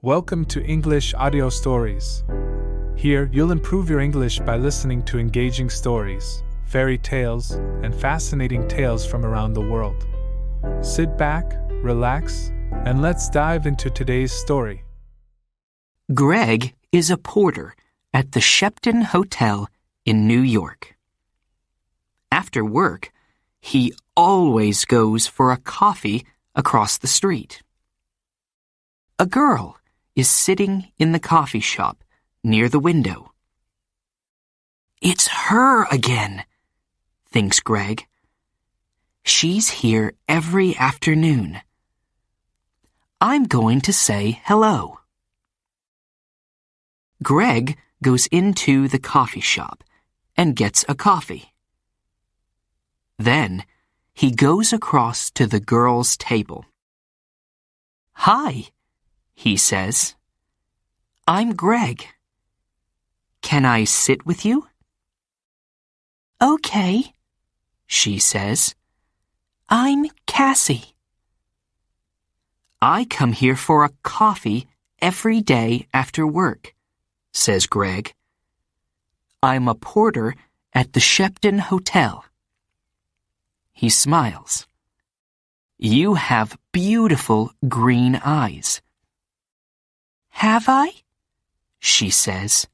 Welcome to English Audio Stories. Here, you'll improve your English by listening to engaging stories, fairy tales, and fascinating tales from around the world. Sit back, relax, and let's dive into today's story. Greg is a porter at the Shepton Hotel in New York. After work, he always goes for a coffee across the street. A girl is sitting in the coffee shop near the window. It's her again, thinks Greg. She's here every afternoon. I'm going to say hello. Greg goes into the coffee shop and gets a coffee. Then he goes across to the girl's table. "Hi," he says. "I'm Greg. Can I sit with you?" "Okay," she says. "I'm Cassie." "I come here for a coffee every day after work," says Greg. "I'm a porter at the Shepton Hotel." He smiles. "You have beautiful green eyes." "Have I?" she says.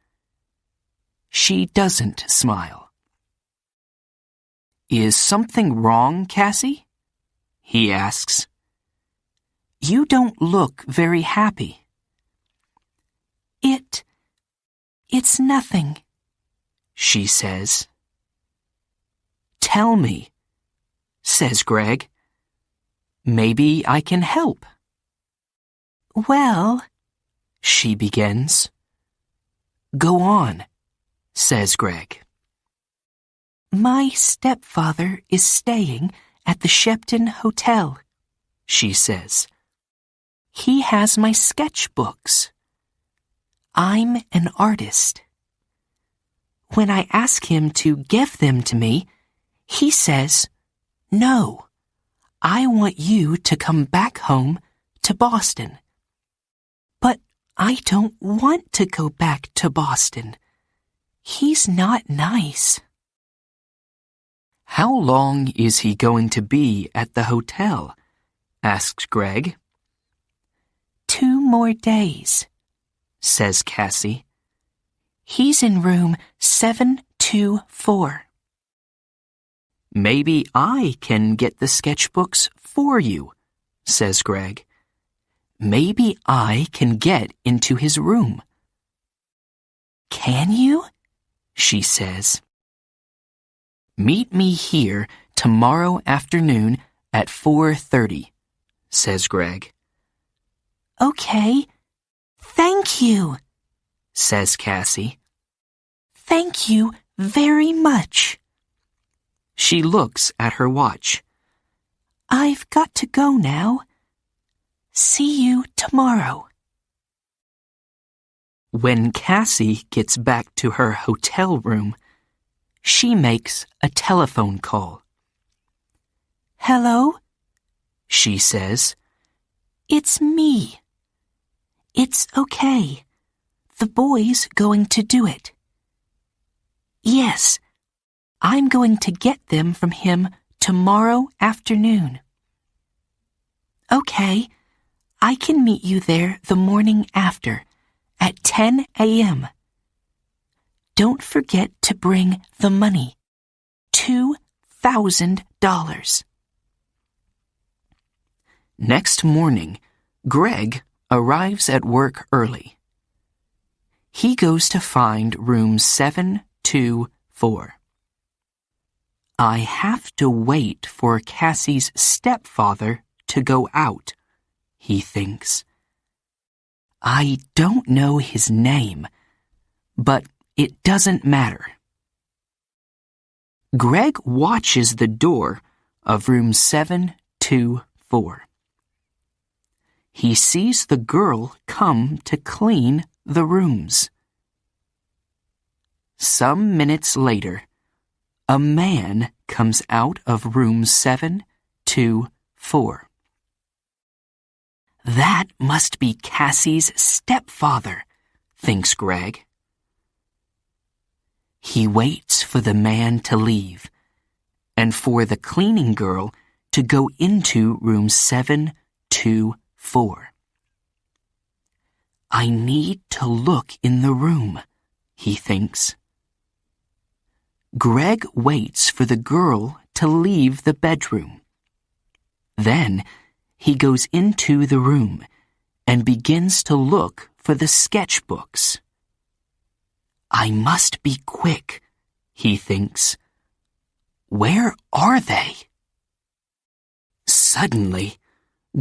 She doesn't smile. "Is something wrong, Cassie?" he asks. "You don't look very happy." It's nothing," she says. "Tell me," says Greg. "Maybe I can help." "Well," she begins. "Go on," says Greg. "My stepfather is staying at the Shepton Hotel," she says. "He has my sketchbooks. I'm an artist. When I ask him to give them to me, he says, 'No, I want you to come back home to Boston.' But I don't want to go back to Boston. He's not nice." "How long is he going to be at the hotel?" asks Greg. 2 more days, says Cassie. "He's in room 724. "Maybe I can get the sketchbooks for you," says Greg. "Maybe I can get into his room." "Can you?" she says. "Meet me here tomorrow afternoon at 4:30, says Greg. "Okay. Thank you," says Cassie. "Thank you very much." She looks at her watch. "I've got to go now. See you tomorrow." When Cassie gets back to her hotel room, she makes a telephone call. "Hello?" she says. "It's me. It's okay. The boy's going to do it." "Yes, I'm going to get them from him tomorrow afternoon." "Okay, I can meet you there the morning after, at 10 a.m. Don't forget to bring the money, $2,000. Next morning, Greg arrives at work early. He goes to find room 724. "I have to wait for Cassie's stepfather to go out," he thinks. "I don't know his name, but it doesn't matter." Greg watches the door of room 724. He sees the girl come to clean the rooms. Some minutes later, a man comes out of room 724. That must be Cassie's stepfather, thinks Greg. He waits for the man to leave and for the cleaning girl to go into room 724. I need to look in the room, he thinks. Greg waits for the girl to leave the bedroom. Then he goes into the room and begins to look for the sketchbooks. I must be quick, he thinks. Where are they? Suddenly,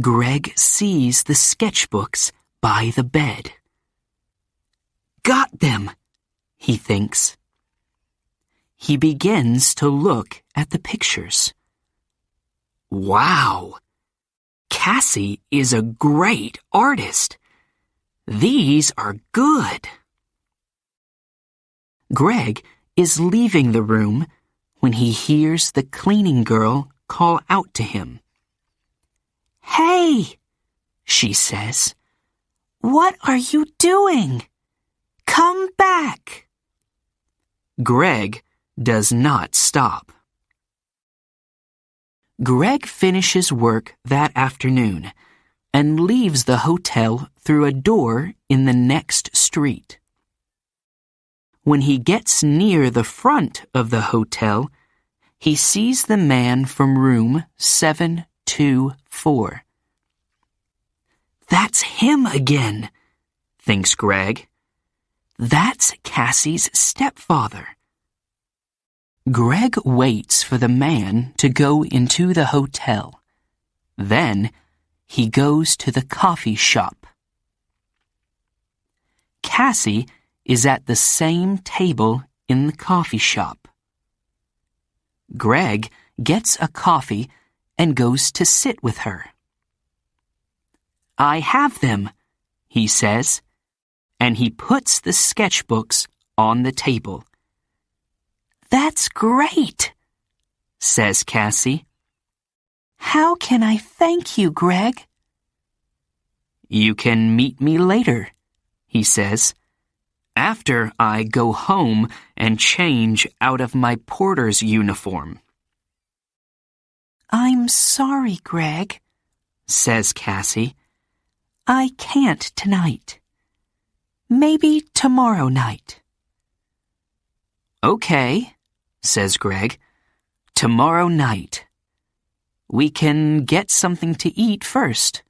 Greg sees the sketchbooks by the bed. Got them, he thinks. He begins to look at the pictures. Wow! Cassie is a great artist. These are good. Greg is leaving the room when he hears the cleaning girl call out to him. Hey, she says, what are you doing? Come back. Greg does not stop. Greg finishes work that afternoon and leaves the hotel through a door in the next street. When he gets near the front of the hotel, he sees the man from room 724. That's him again, thinks Greg. That's Cassie's stepfather. Greg waits for the man to go into the hotel. Then he goes to the coffee shop. Cassie is at the same table in the coffee shop. Greg gets a coffee and goes to sit with her. I have them, he says, and he puts the sketchbooks on the table. That's great, says Cassie. How can I thank you, Greg? You can meet me later, he says, after I go home and change out of my porter's uniform. I'm sorry, Greg, says Cassie. I can't tonight. Maybe tomorrow night. Okay, says Greg. Tomorrow night. We can get something to eat first.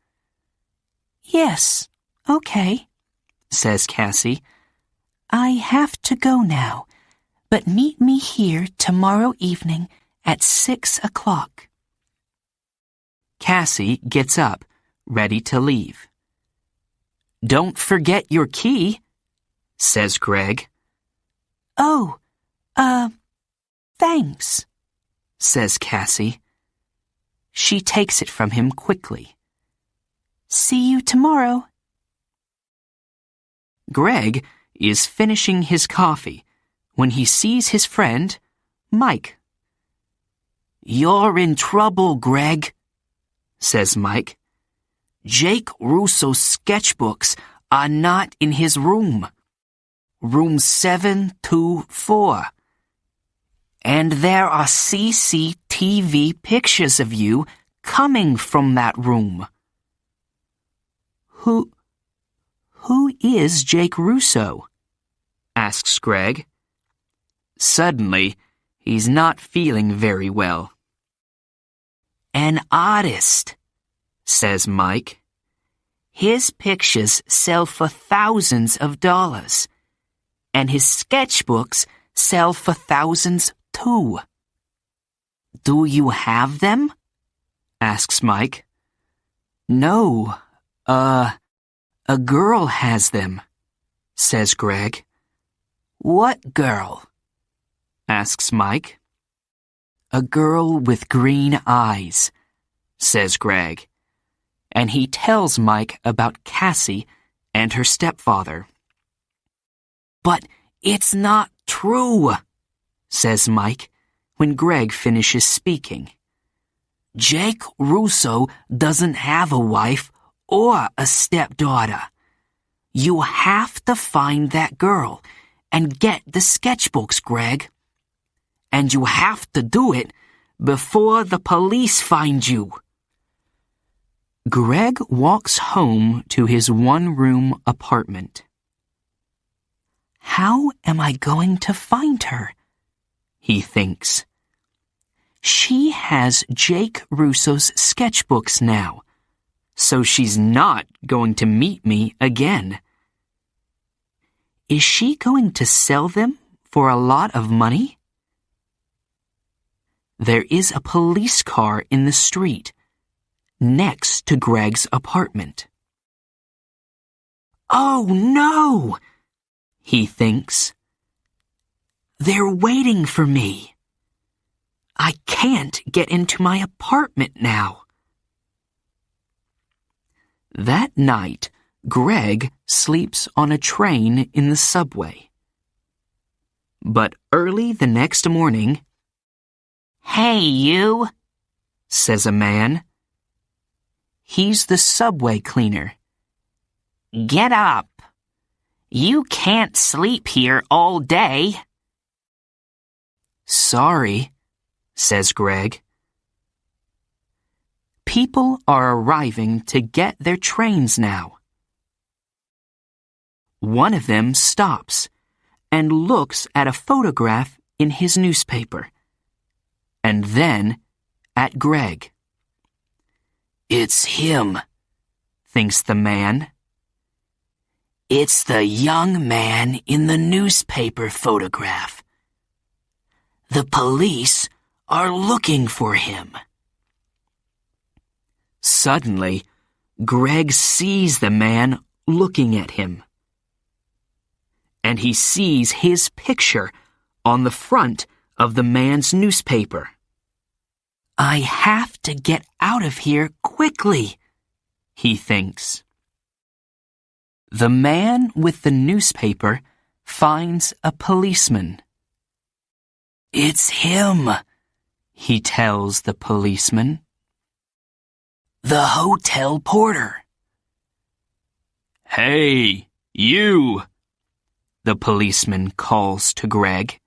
Yes, okay, says Cassie. I have to go now, but meet me here tomorrow evening at 6 o'clock. Cassie gets up, ready to leave. Don't forget your key, says Greg. Oh, thanks, says Cassie. She takes it from him quickly. See you tomorrow. Greg is finishing his coffee when he sees his friend, Mike. You're in trouble, Greg, says Mike. Jake Russo's sketchbooks are not in his room. Room 724. And there are CCTV pictures of you coming from that room. Who is Jake Russo? Asks Greg. Suddenly, he's not feeling very well. An artist, says Mike. His pictures sell for thousands of dollars, and his sketchbooks sell for thousands too. Do you have them? Asks Mike. No, a girl has them, says Greg. What girl? Asks Mike. A girl with green eyes, says Greg, and he tells Mike about Cassie and her stepfather. But it's not true, says Mike when Greg finishes speaking. Jake Russo doesn't have a wife or a stepdaughter. You have to find that girl and get the sketchbooks, Greg. And you have to do it before the police find you. Greg walks home to his one-room apartment. How am I going to find her? He thinks. She has Jake Russo's sketchbooks now, so she's not going to meet me again. Is she going to sell them for a lot of money? There is a police car in the street, next to Greg's apartment. Oh no! He thinks. They're waiting for me. I can't get into my apartment now. That night, Greg sleeps on a train in the subway. But early the next morning, "Hey, you," says a man. He's the subway cleaner. "Get up. You can't sleep here all day." "Sorry," says Greg. People are arriving to get their trains now. One of them stops and looks at a photograph in his newspaper, and then at Greg. It's him, thinks the man. It's the young man in the newspaper photograph. The police are looking for him. Suddenly, Greg sees the man looking at him. And he sees his picture on the front of the man's newspaper. I have to get out of here quickly, he thinks. The man with the newspaper finds a policeman. It's him, he tells the policeman. The hotel porter. Hey, you, the policeman calls to Greg.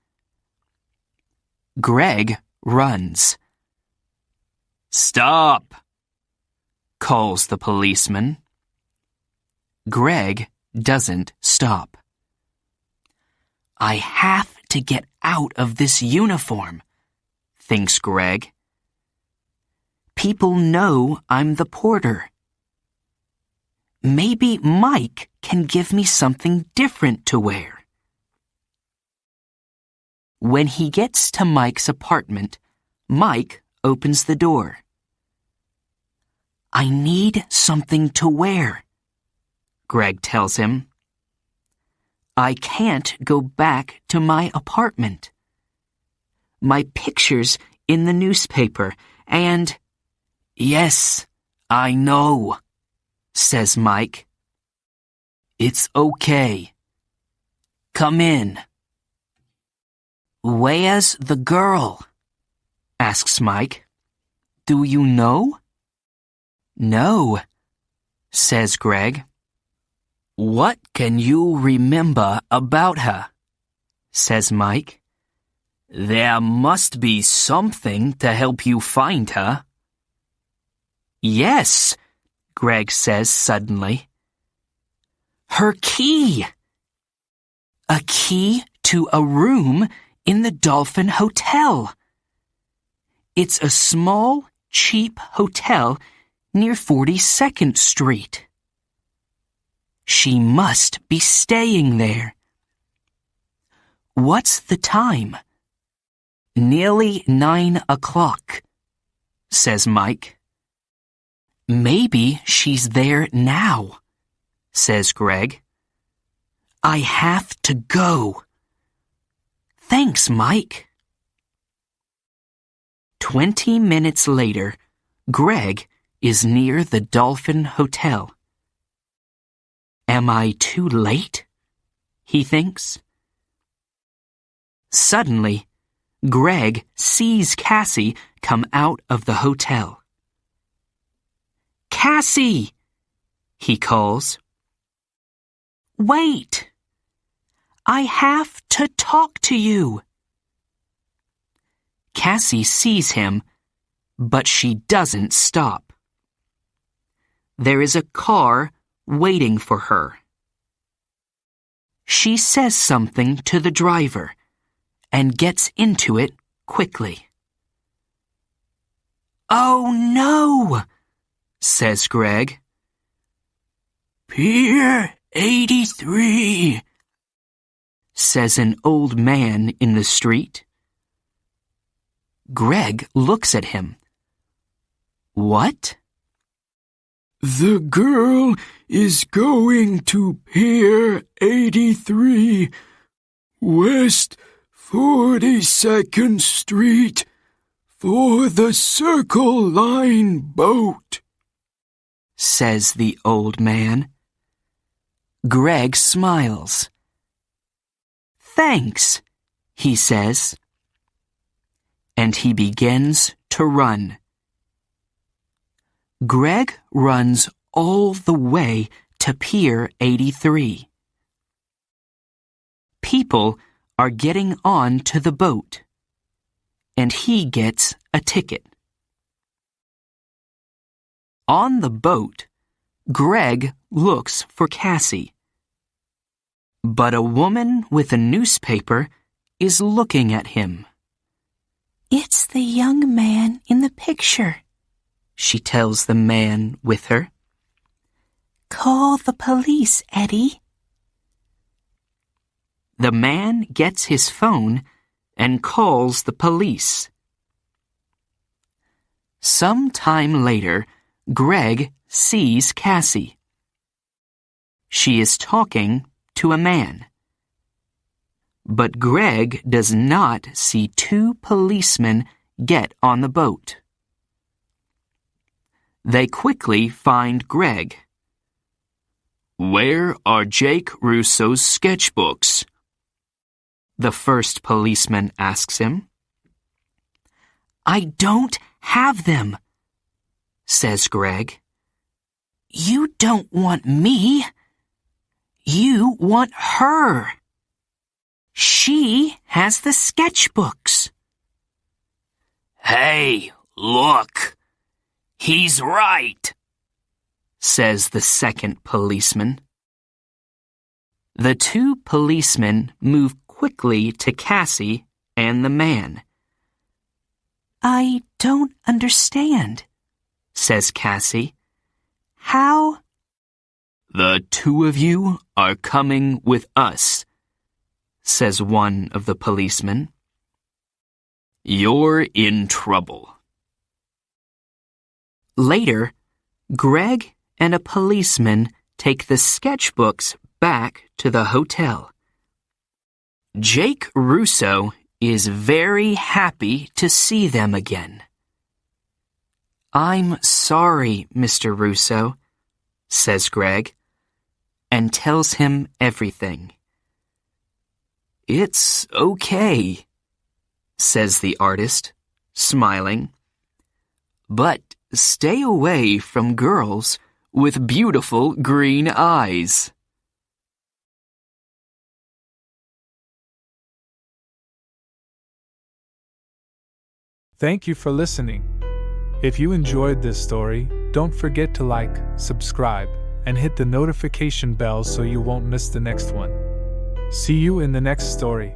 Greg runs. Stop, calls the policeman. Greg doesn't stop. I have to get out of this uniform, thinks Greg. People know I'm the porter. Maybe Mike can give me something different to wear. When he gets to Mike's apartment, Mike opens the door. I need something to wear, Greg tells him. I can't go back to my apartment. My picture's in the newspaper and... Yes, I know, says Mike. It's okay. Come in. Where's the girl? Asks Mike. Do you know? No, says Greg. What can you remember about her? Says Mike. There must be something to help you find her. Yes, Greg says suddenly. Her key! A key to a room in the Dolphin Hotel. It's a small, cheap hotel near 42nd Street. She must be staying there. What's the time? Nearly 9 o'clock, says Mike. Maybe she's there now, says Greg. I have to go. Thanks, Mike. 20 minutes later, Greg is near the Dolphin Hotel. Am I too late? He thinks. Suddenly, Greg sees Cassie come out of the hotel. Cassie! he calls. Wait! I have to talk to you. Cassie sees him, but she doesn't stop. There is a car waiting for her. She says something to the driver and gets into it quickly. Oh no, says Greg. Pier 83, says an old man in the street. Greg looks at him. What? The girl is going to Pier 83, West 42nd Street, for the Circle Line boat, says the old man. Greg smiles. Thanks, he says. And he begins to run. Greg runs all the way to Pier 83. People are getting on to the boat, and he gets a ticket. On the boat, Greg looks for Cassie. But a woman with a newspaper is looking at him. It's the young man in the picture, she tells the man with her. Call the police, Eddie. The man gets his phone and calls the police. Some time later, Greg sees Cassie. She is talking to a man. But Greg does not see two policemen get on the boat. They quickly find Greg. Where are Jake Russo's sketchbooks? The first policeman asks him. I don't have them, says Greg. You don't want me. You want her. She has the sketchbooks. Hey, look. He's right, says the second policeman. The two policemen move quickly to Cassie and the man. I don't understand, says Cassie. How? The two of you are coming with us, says one of the policemen. You're in trouble. Later, Greg and a policeman take the sketchbooks back to the hotel. Jake Russo is very happy to see them again. I'm sorry, Mr. Russo, says Greg, and tells him everything. It's okay, says the artist, smiling. But stay away from girls with beautiful green eyes. Thank you for listening. If you enjoyed this story, don't forget to like, subscribe, and hit the notification bell so you won't miss the next one. See you in the next story.